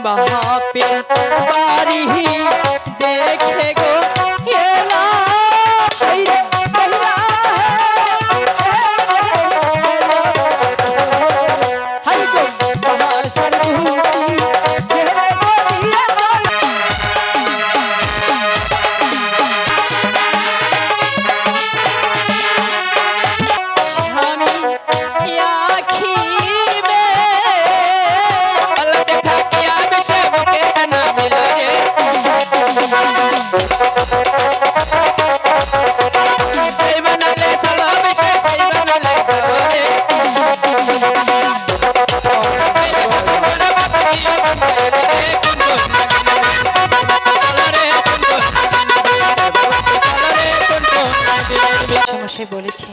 বাপের বাড়ি দেখে গো এলা বলেছে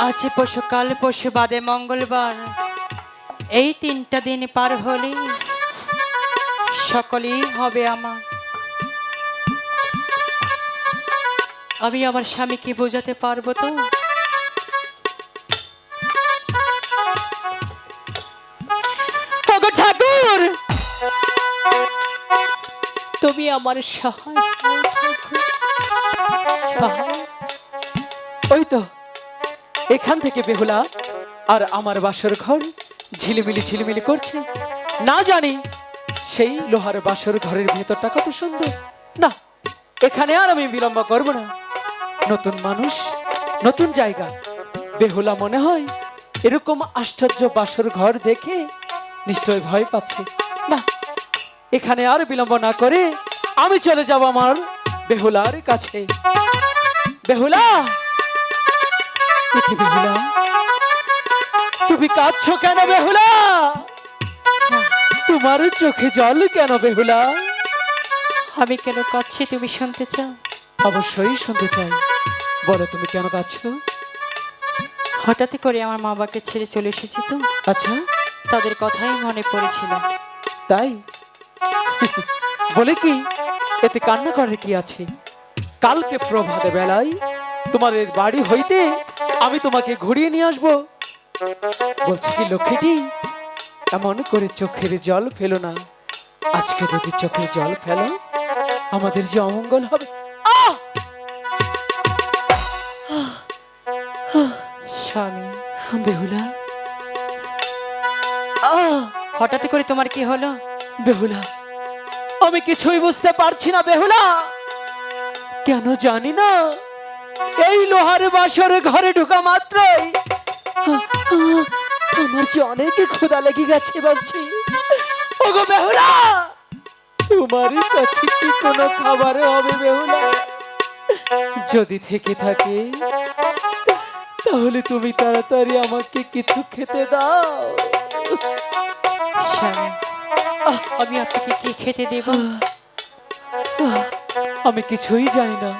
আজ পশু কাল পশু বাদে মঙ্গলবার এই 3টা দিন পার হলে সকলেই হবে আমার। আমি আমার স্বামীকে বোঝাতে পারবো তো? ঠাকুর তুমি আমার সহায়। ওই তো এখান থেকে বেহুলা আর আমার বাসর ঘর ঝিলিমিলি ঝিলিমিলি করছে। না জানি সেই লোহার বাসর ঘরের ভেতরটা কত সুন্দর। না, এখানে আর আমি বিলম্ব করব না। নতুন মানুষ, নতুন জায়গা। বেহুলা মনে হয় এরকম আশ্চর্য বাসর ঘর দেখে নিশ্চয় ভয় পাচ্ছে। না, এখানে আর বিলম্ব না করে আমি চলে যাব আমার বেহুলার কাছে। বেহুলা, বেহুলা, তুমি কাঁদছো কেন বেহুলা? তোমার চোখে জল কেন বেহুলা? আমি কেন কাঁদছি তুমি শুনতে চাও? অবশ্যই শুনতে চাই, বলো তুমি কেন কাঁদছো? হঠাৎ করে আমার মা বাবাকে ছেড়ে চলে এসেছি তো। আচ্ছা, তাদের কথাই মনে পড়েছিল। তাই বলে কি এতে কান্না করার কি আছে? কালকে প্রভাতে বেলায় তোমার বাড়ি হইতে আমি তোমাকে ঘুরিয়ে নিয়ে আসবো। বলছি কি লক্ষ্মীটি, এমন করে চোখের জল ফেলো না। আজকে যদি চোখের জল ফেলো আমাদের যে অমঙ্গল হবে। স্বামী, বেহুলা, হঠাৎ করে তোমার কি হলো? বেহুলা, আমি কিছুই বুঝতে পারছি না বেহুলা। কেন জানি না, এই লোহার বাসর ঘরে ঢোকা মাত্রই আমার যে অনেক ক্ষুধা লেগে গেছে। ভাবছি ওগো বেহুলা, তোমার কাছে কি কোনো খাবার হবে বেহুলা? যদি থেকে থাকে তাহলে তুমি তাড়াতাড়ি আমাকে কিছু খেতে দাও। স্বামী, আমি আপনাকে কি খেতে দেব? আমি কিছুই জানি না,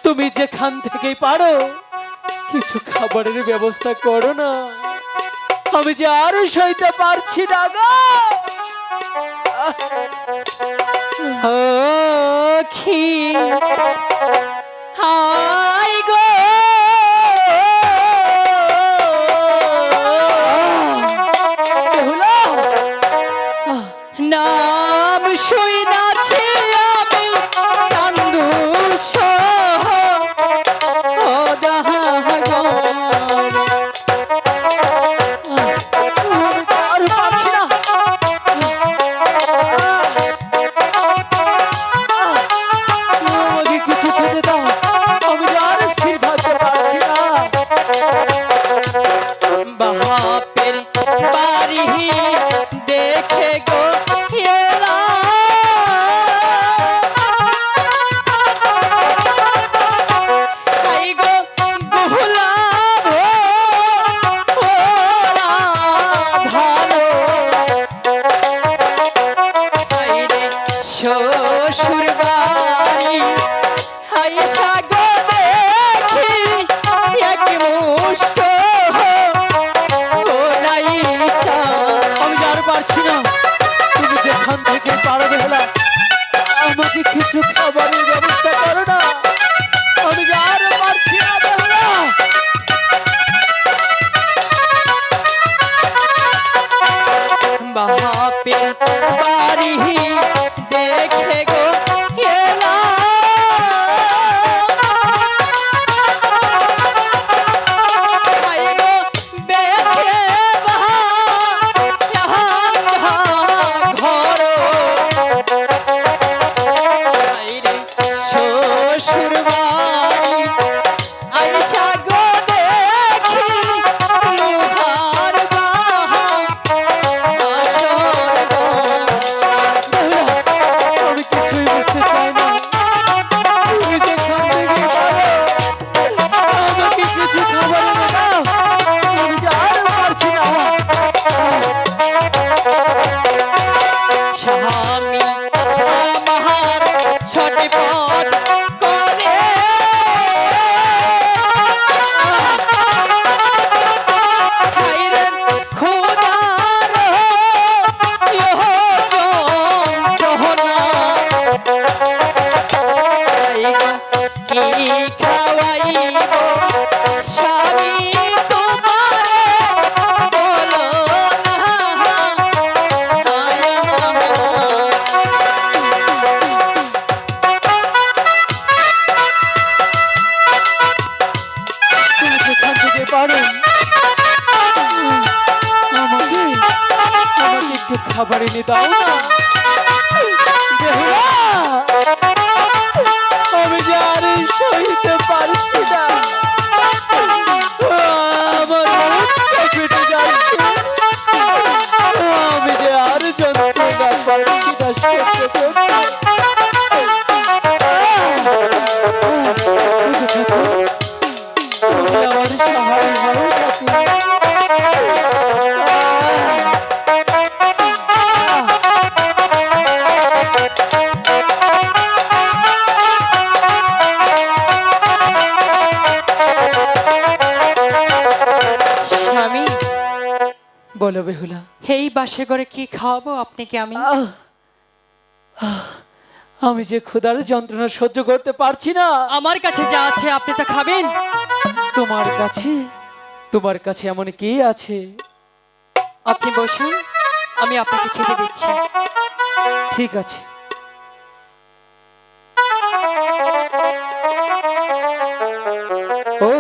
তুমি যেখান থেকেই পারো কিছু খাবারের ব্যবস্থা করো না। আমি যে আর সইতে পারছি না গো। খি হাই গো বেহুলা, নাম শুই নাছি আমি চান্দু সহ ও দাহা গো। আর পারছি না। আমাকে কিছু একটু খাবার এনে দাও না বেহুলা, আমি যে আর সইতে পারছি না, আমার মুখটা ফেটে যাচ্ছে, আমি যে আর যন্ত্রণা পারছি না সহ্য করতে। তুমি আমার সহায় হও ঠাকুর। স্বামী, বলো বেহুলা। এই বাসে করে কি খাওয়াবো আপনাকে আমি? আমি যে ক্ষুধার যন্ত্রণা সহ্য করতে পারছি না। আমার কাছে যা আছে আপনি তা খাবেন। তোমার কাছে এমন কি আছে? আপনি বসুন, আমি আপনাকে খেতে দিচ্ছি। ঠিক আছে। ও,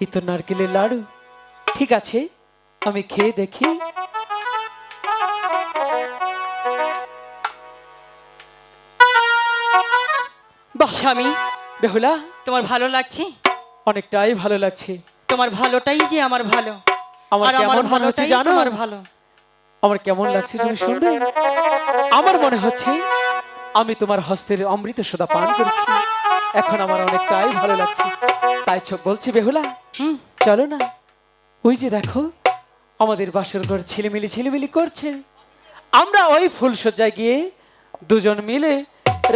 এই তো নারকেলের লাড়ু। ঠিক আছে, আমি খেয়ে দেখি। বাহ স্বামী, বেহুলা, তোমার ভালো লাগছে? অনেকটাই ভালো লাগছে। তোমার ভালোটাই যে আমার ভালো, আমার আর আমার কেমন মনে হচ্ছে ভালোটাই জানো? তোমার ভালো। আমার কেমন লাগছে তুমি শুনবে? আমার মনে হচ্ছে আমি তোমার হস্তের অমৃত সুধা পান করেছি। এখন আমার অনেকটাই ভালো লাগছে। তাই বলছি বেহুলা, চলো না, ওই যে দেখো আমাদের বাসর ঘর ছিলিমিলি করছে। আমরা ওই ফুলসজ্জায় গিয়ে দুজন মিলে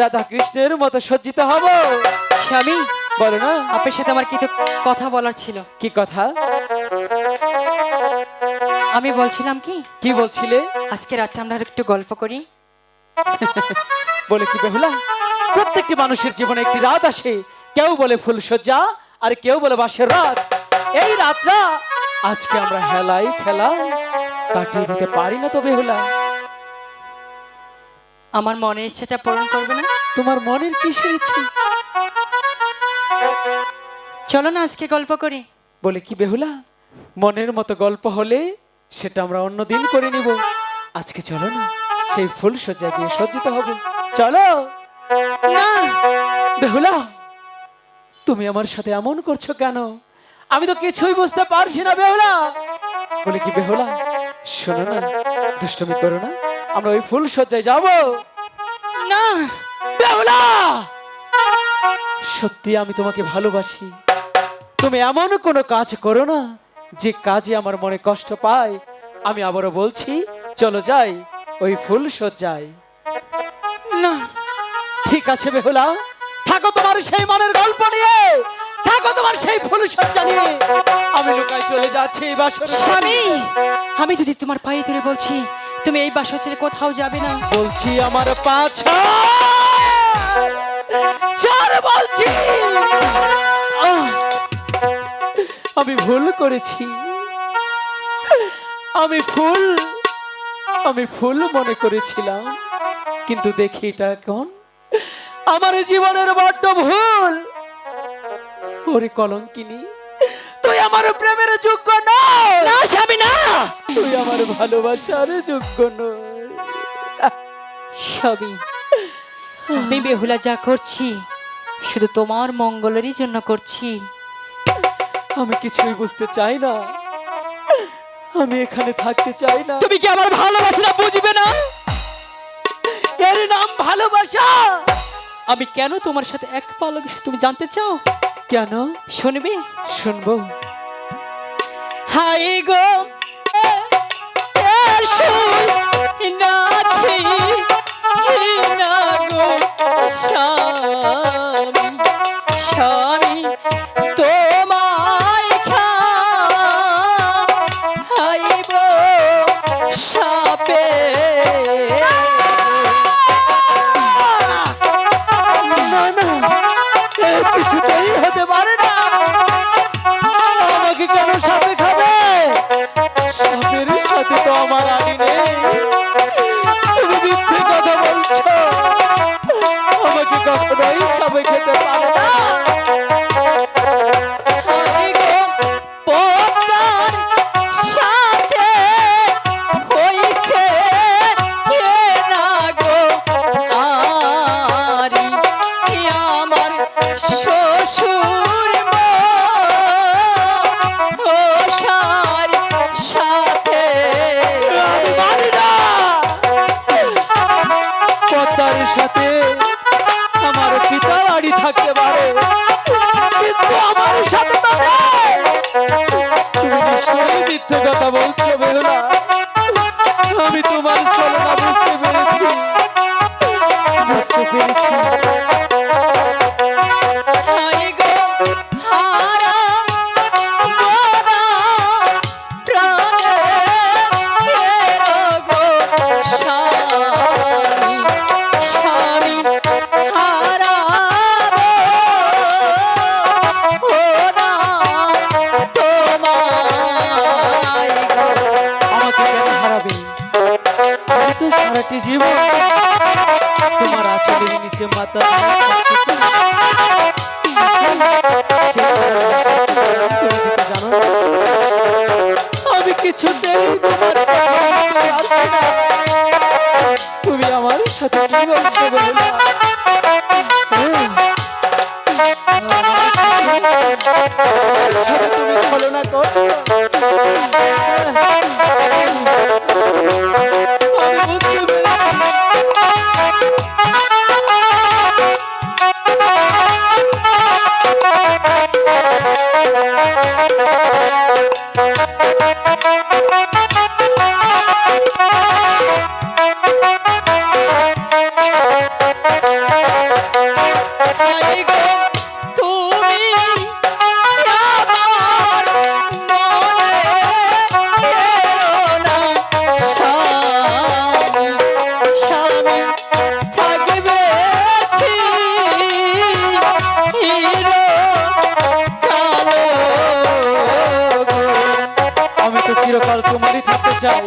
রাধা কৃষ্ণের মতো সজ্জিত হব। স্বামী, বলো না, আপনার সাথে আমার কিছু কথা বলার ছিল। কি কথা? আমি বলছিলাম কি বলছিলে? আজকে রাতটা আমরা আর একটু গল্প করি। বলে কি বেহুলা, প্রত্যেকটি মানুষের জীবনে একটি রাত আসে। কেউ বলে ফুলসজ্জা, আর কেউ বলে বাসের রাত। এই রাতটা আজকে আমরা হেলাই খেলাই কাটিয়ে দিতে পারি না তো বেহুলা? আমার মনের ইচ্ছেটা পূরণ করবে না? তোমার মনের কিসের ইচ্ছে? চলো না আজকে গল্প করি। বলে কি বেহুলা, মনের মতো গল্প হলে সেটা আমরা অন্যদিন করে নিব। আজকে চলো না, সেই ফুলসজ্জা গিয়ে সজ্জিত হব। চলো না বেহুলা, তুমি আমার সাথে এমন করছো কেন? আমি তো কিছুই বুঝতে পারছি না বেহুলা। বলে কি বেহুলা, শোনো না, দুষ্টুমি করো না, আমরা ওই ফুলসজ্জায় যাব। না বেহুলা, সত্যি আমি তোমাকে ভালোবাসি। তুমি এমন কোনো কাজ করো না যে কাজে আমার মনে কষ্ট পায়। আমি আবারও বলছি, চলো যাই ওই ফুলসজ্জায়। না, ঠিক আছে বেহুলা, থাকো তোমার সেই মনের গল্প নিয়ে, থাকো তোমার সেই ফুলসজ্জা নিয়ে। আমি লুকাই চলে যাচ্ছি এই বাসর। স্বামী, আমি যদি তোমার পায়ে ধরে বলছি তুমি এই বাসা ছেড়ে কোথাও যাবে না। বলছি আমার পাছ চার বলছি, আমি ভুল করেছি। আমি ফুল মনে করেছিলাম, কিন্তু দেখি এটা এখন আমার জীবনের বড্ড ভুল। ওরে কলঙ্কিনী, তুই আমার প্রেমের যোগ্য নয়। না স্বামী না, তুই আমার ভালোবাসার যোগ্য নয়। স্বামী, আমি বেহুলা যা করছি শুধু তোমার মঙ্গলেরই জন্য করছি। আমি কিছুই বুঝতে চাই না, আমি এখানে থাকতে চাই না। তুমি কি আমার ভালোবাসা বুঝবে না? এর নাম ভালোবাসা? আমি কেন তোমার সাথে এক পা লাগি তুমি জানতে চাও? কেন? শুনবে? শুনবো। হাই গো নাছি না গো স্বামী, স্বামী তোমায় খাইব সাপে। না না, এ কিছুতেই হতে পারে না। আমাকে কেন সাপে খাবে? সাপের সাথে তো আমার আনি নেই। তুমি মিথ্যে কথা বলছো, আমাকে কখনোই সাপে খেতে পারে না। হাই গো পদ্মার সাথে হইছে সাথে আমার পিতা বাড়ি থাকতে পারে, কিন্তু আমার সাথে তো নেই। তুমি নিশ্চয়ই মিথ্যে কথা বলছো বেহুলা। আমি তোমার ছলনা বুঝতে পেরেছি, বুঝতে পেরেছি। হায় গো হারা মোরা প্রাণের গো স্বামী, স্বামী হারাবো ওরা তোমায় গো। আমাকে কেন হারাবে? আমি তো সারাটি জীবন তোমার আঁচলের নিচে মাথা দিয়ে থাকতে চাই। সেই ভালোবাসা তুমি দিতে জানো না। আমি কিছুতেই তোমার কথা বুঝতে পারছি না। তুমি আমার সাথে কি বলছো বেহুলা? আমার সাথে তুমি ছলনা করছো। আমি বুঝতে পেরেছি। হায় গো তুমি আমার মনে এলো না, স্বামী, স্বামী থাকবে হিরো কালো গো। আমি তো চিরকাল তোমারই থাকতে চাই,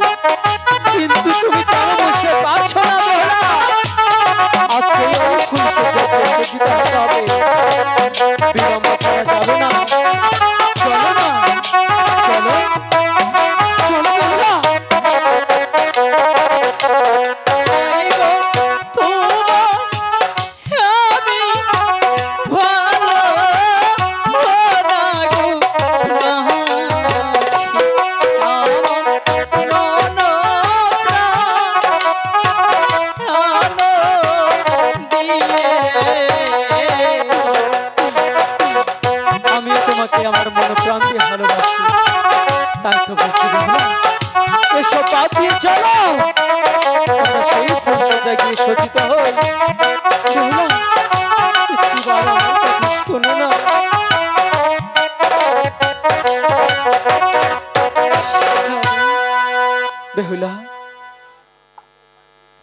কিন্তু তুমি কেন বুঝতে পারছো না বেহুলা? আজকে ওই ফুল সজ্জাকে সজ্জিত হতে হবে, বিলম্ব করা যাবে না। চলো না, চলো, চলো বেহুলা। হায় গো তোমায় আমি ভালোবাসি, আমার মন আমি তোমাকে আমার মন প্রাণ দিয়ে ভালোবাসি, তাই তো বলছি বেহুলা, এসব বাদ দিয়ে চলো, আমরা সেই ফুল সজ্জায় গিয়ে সজ্জিত হই। বেহুলা, একটিবার আমার কথা শোনো না। বেহুলা,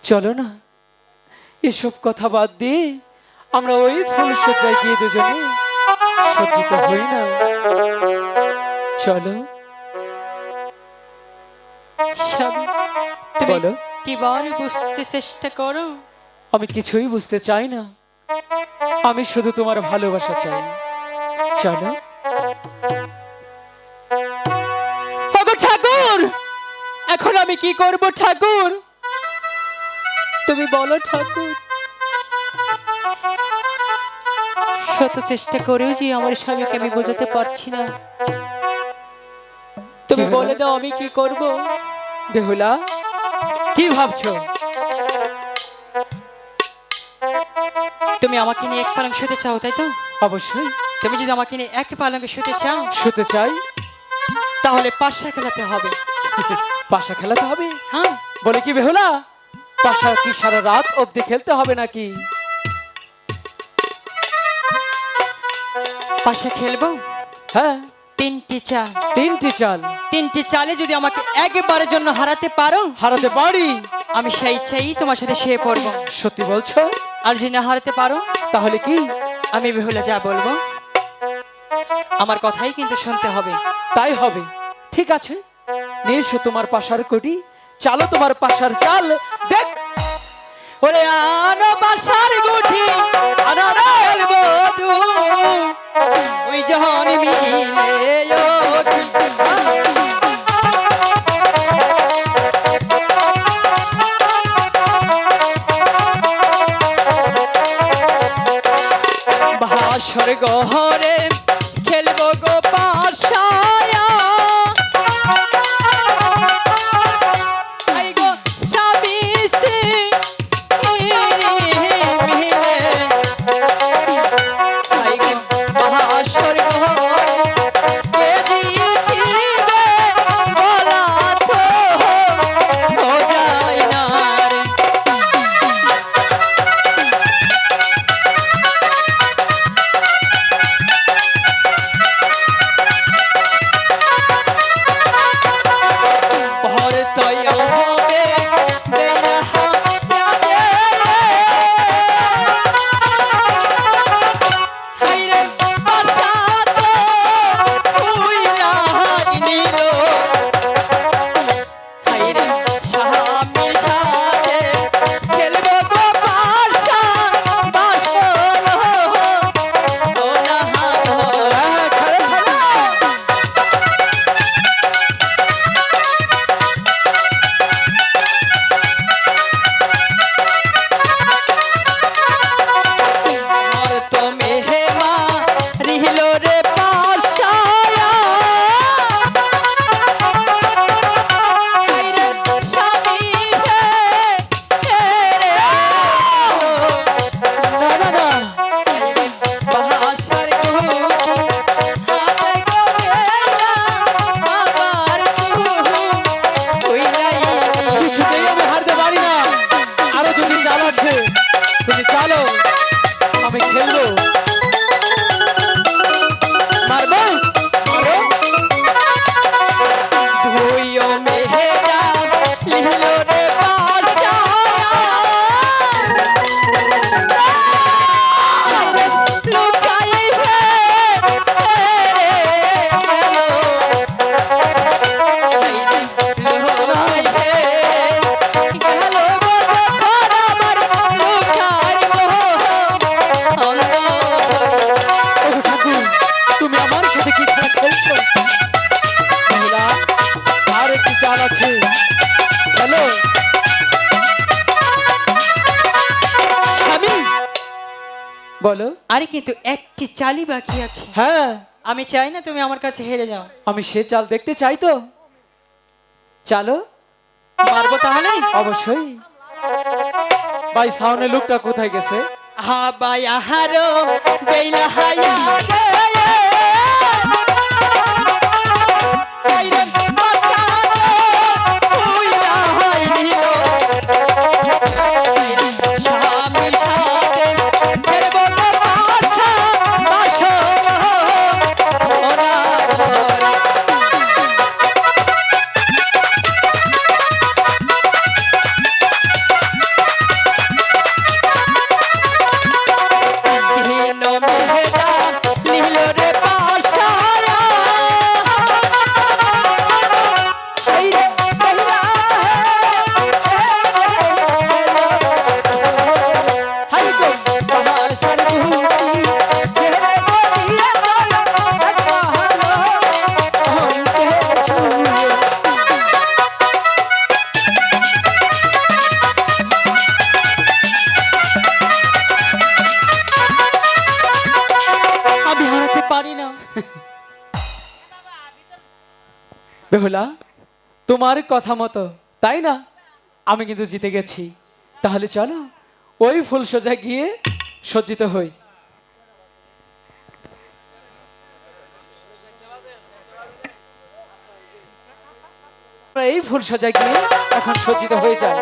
চলো না, এসব কথা বাদ দিয়ে আমরা ওই ফুল সজ্জায় গিয়ে দুজনে সজ্জিত হই না। চলো। স্বামী, তুমি বলো। একটিবার বুঝতে চেষ্টা করো। আমি কিছুই বুঝতে চাই না, আমি শুধু তোমার ভালোবাসা চাই। চলো। ওগো ঠাকুর, এখন আমি কি করব ঠাকুর? তুমি বলো ঠাকুর। শত চেষ্টা করেও যে আমার স্বামীকে আমি বোঝাতে পারছি না। তুমি কি বলে হলো? দাও আমি কি করব? বেহুলা, কি ভাবছো? তুমি আমাকে নিয়ে এক পালঙ্ক শুতে চাও, তাই তো? অবশ্যই তুমি যদি আমাকে নিয়ে এক পালঙ্কে শুতে চাও, শুতে চাই। তাহলে পাশা খেলাতে হবে। পাশা খেলাতে হবে? হ্যাঁ, বলে কি বেহুলা, পাশা কি সারা রাত অবধি খেলতে হবে নাকি? পাশা খেলবো। হ্যাঁ, তিনটি চাল, তিনটি চাল। তিনটি চালে যদি আমাকে একবারের জন্য হারাতে পারো, হারাতে পারি? আমি সেই চাই তোমার সাথে শুয়ে পড়বো। সত্যি বলছো? আর যদি না হারাতে পারো, তাহলে কি? আমি বেহুলা যা বলবো আমার কথাই কিন্তু শুনতে হবে। তাই হবে। ঠিক আছে, নিয়ে এসো তোমার পাশার কোটি, চালো তোমার পাশার চাল। দেখ, ওরে আনো বাসার গুঠি, আনো খেলবো তু, ওই যখন মিলে বাসর গহরে খেলবো গো পাশায়া। আই গো স্বামী স্ত্রী বলো। আরে কিন্তু একটি চালই বাকি আছে। হ্যাঁ, আমি চাই না তুমি আমার কাছে হেরে যাও। আমি সে চাল দেখতে চাই তো। চালো। পারবো তাহলে? অবশ্যই। ভাই সাউনের লোকটা কোথায় গেছে? হা বাই আহারো বেইলা হায়া গে বাইরে বাসানো উইলা হাই নিল স্বামী সাথে ফেরব না বাসা বাসর ওরা ঘরে। হীন মেহেরা লিহল রে বাসায়া হাইরে বেহুলা হাই গো বাহাসার ভূতি ছেড়ে বলিয়া গেল এক ভালো অন্তে শুয়ে। আমি হারাতে পারি না। বেহুলা, তোমার কথা মতো তাই না, আমি কিন্তু জিতে গেছি। তাহলে চলো ওই ফুল সোজা গিয়ে সজ্জিত হই। এই ফুল সোজা গিয়ে এখন সজ্জিত হয়ে যায়।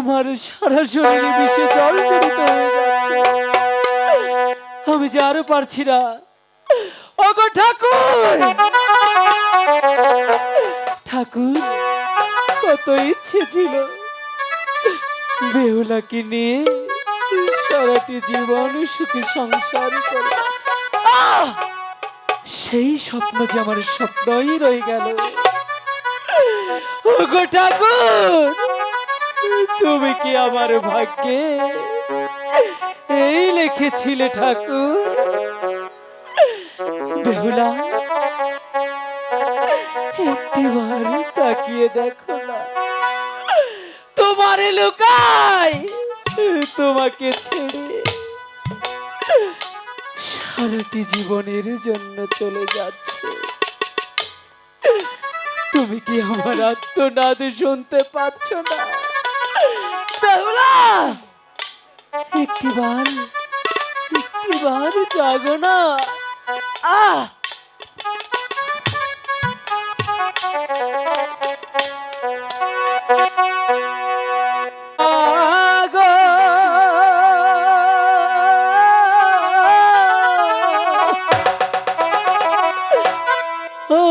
আমার সারা শরীরে বিষে জর্জরিত হয়ে যাচ্ছে। আমি যে আরো পারছি না। ওগো ঠাকুর, ঠাকুর, কত ইচ্ছে ছিল বেহুলাকে নিয়ে সারাটি জীবন সুখী সংসার করে। আহ! সেই স্বপ্ন যে আমার স্বপ্নই রয়ে গেল। ওগো ঠাকুর, তুমি কি আমার ভাগ্যে এই লিখেছিলে ঠাকুর? বেহুলা, একটিবার তাকিয়ে দেখো না, তোমারে লুকাই তোমাকে ছেড়ে সারাটি জীবনের জন্য চলে যাচ্ছে। তুমি কি আমার আত্মনাদ শুনতে পাচ্ছ না? বেহুলা, একটিবার জাগো না। আহ! আগো, ও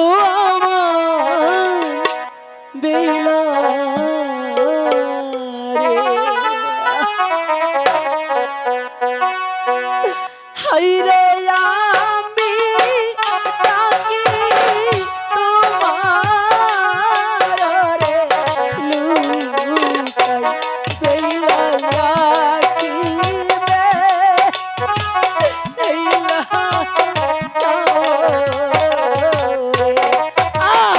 আমার বেলা রে, হায়রে আমি ডাকি তোমার রে, লুকাই বেলা রাখিবে এই লাচারে। আহ!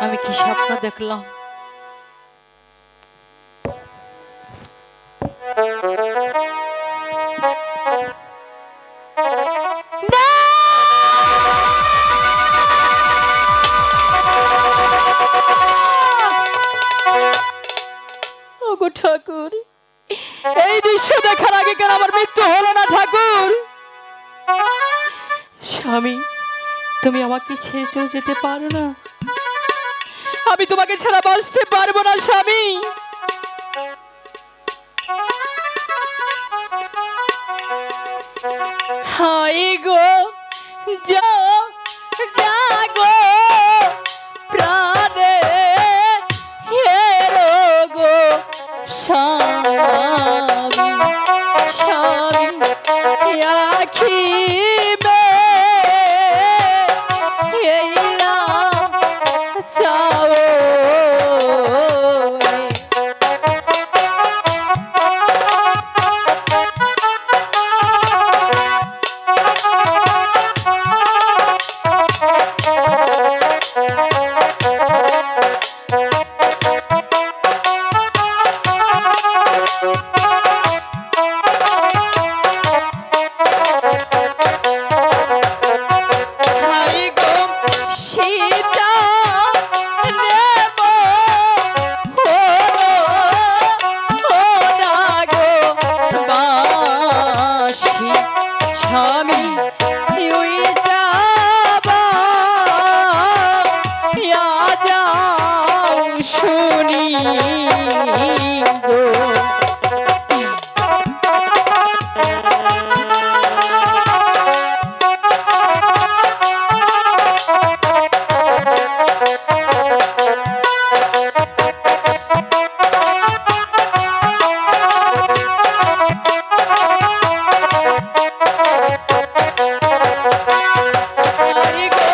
আমি কি স্বপ্ন দেখলাম? ওগো ঠাকুর, এই দৃশ্য দেখার আগে কেন আমার মৃত্যু হলো না ঠাকুর? স্বামী, তুমি আমাকে ছেড়ে চলে যেতে পারো না? আমি তোমাকে ছাড়া বাঁচতে পারবো না স্বামী। হাই গো যাও জাগো প্রাণে হেরো গো স্বামী স্বামী আখি মে এইলা চাও হাই গো সীতা নেব হলো ওরা গো বাসি স্বামী উইটা বা ইয়া যাও শুনি গো হারি গো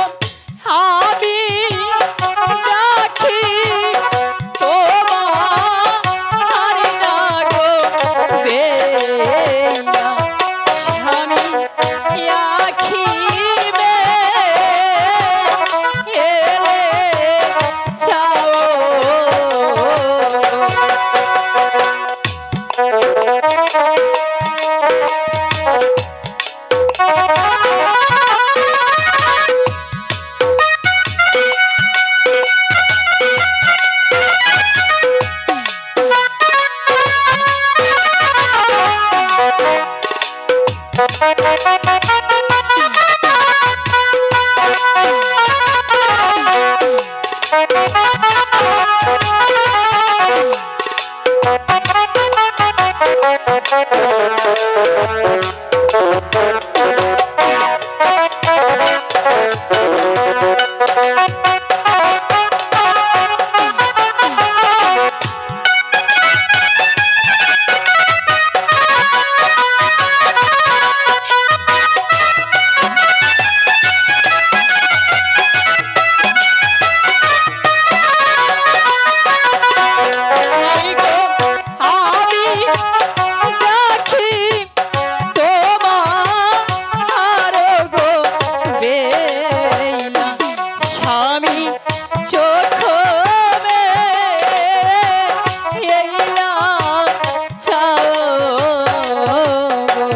আমি ডাকি তোমার না গো বেলা স্বামী আখি মে এলে চাও হাই গো আমি ডাকি তোমার গো বেলা স্বামী চোখ মে এইলা চাও গো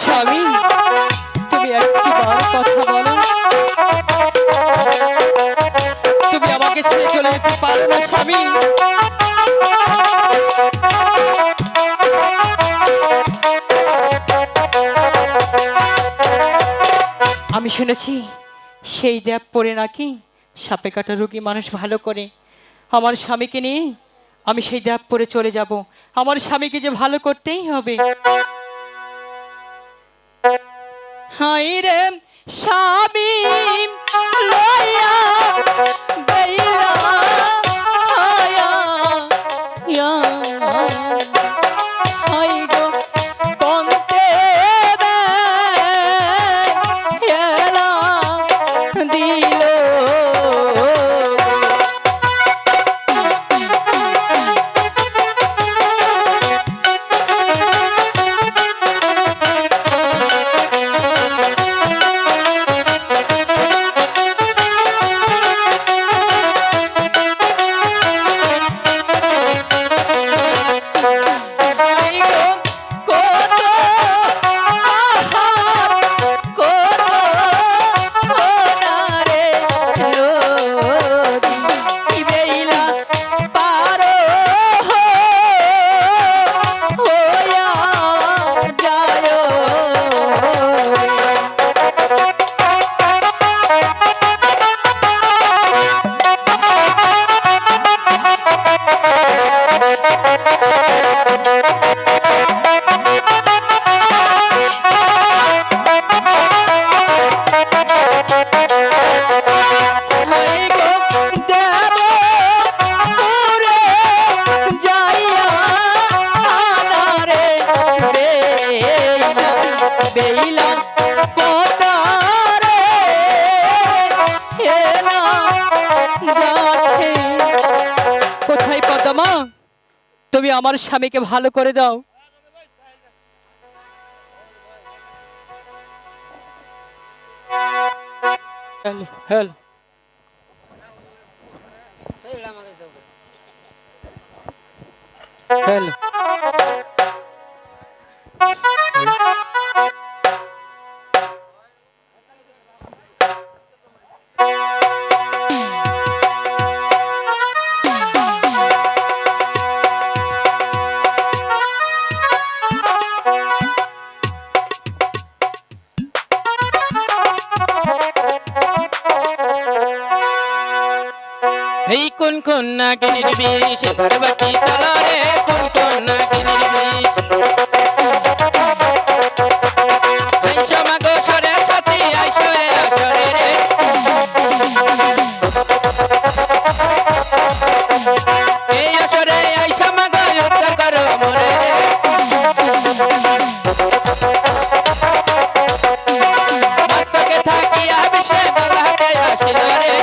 স্বামী, তুমি একটিবার কথা বলো, তুমি আমাকে ছেড়ে চলে যেতে পারো না স্বামী? আমি শুনেছি সেই দেব পরে নাকি সাপে কাটা রোগী মানুষ ভালো করে। আমার স্বামীকে নিয়ে আমি সেই দেব পরে চলে যাব। আমার স্বামীকে যে ভালো করতেই হবে। হাই রে স্বামী লয়া বেলা হায়া ইয়া হাই গো বন্তে এলা দিল তুমি আমার স্বামীকে ভালো করে দাও। হেল হেল এই কোন কোন নাগিনীর বিষ এবার বাকি চলো রে কোন কোন নাগিনীর বিষ আইসো মাগো সরে সাথী আইসো এ আসরে রে এই আসরে আইসো মাগো উদ্ধার করো মোরে রে মস্তকে থাকিয়া বিষে গলাতে আসিল রে